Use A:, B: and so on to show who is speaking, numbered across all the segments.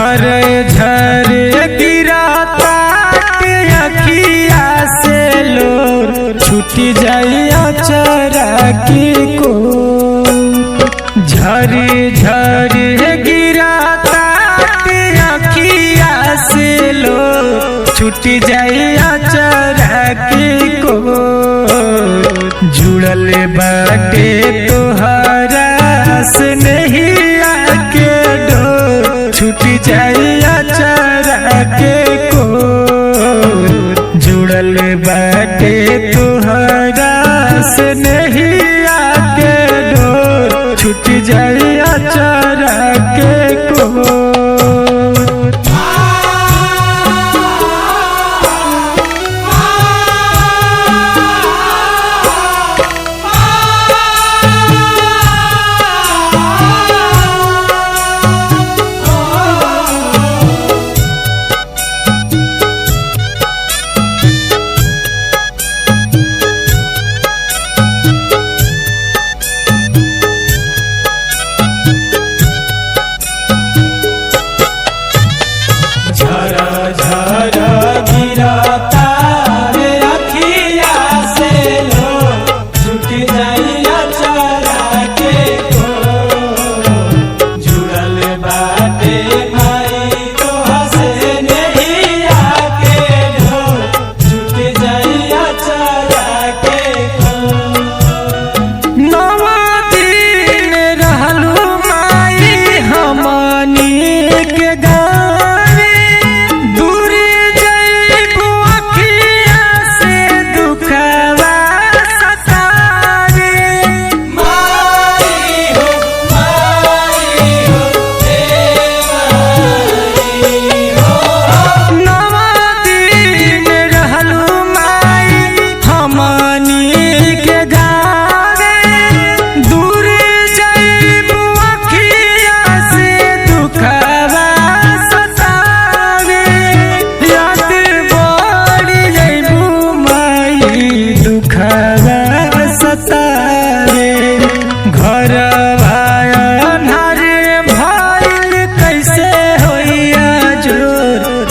A: झर झर गिरता के अखिया से लोर छूट जाइया चरा की को। झर झर गिरता के अखिया से लोर छूट जाइया चरा की को। जुड़ल बाटे तोहरा से नहीं आके डोर छूट जाइया चरा के को। जुड़ल बाटे तोहरा से नहीं आके डोर छूट जाइया चरा के को।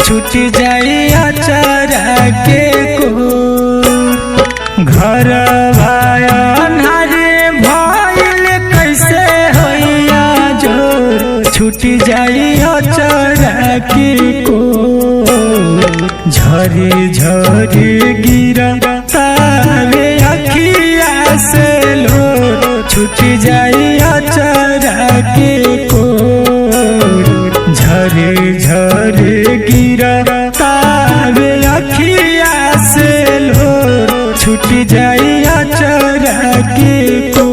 A: छूट जाइया चरा के को। घर अन्हारे भइल कैसे होइया जोर छूट जाइया चरा के को। झरे झरे गिरता रे अखिया से लोर छूट जाइया चरा के को। झरे झरे गिरता रे अखिया से लोर छूट जाइया चरा के को।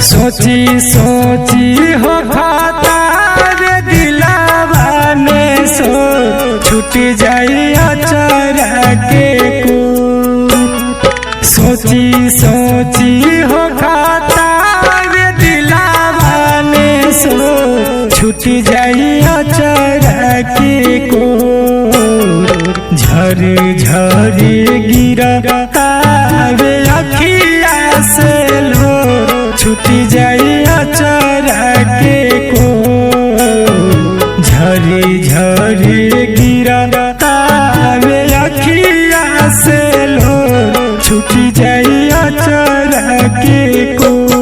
A: सोची सोची हो खाता रे दिलावा में सो छूट जाइया चरा के को। सोची सोची हो खाता रे दिलावा में सो छूट जाइया चरा के को। झर झर गिरता रे अखिया से लोर छुटी जाई अचरा के को झरी झरी गिरता वे अखिया से लो छुटी जाई अचरा के को।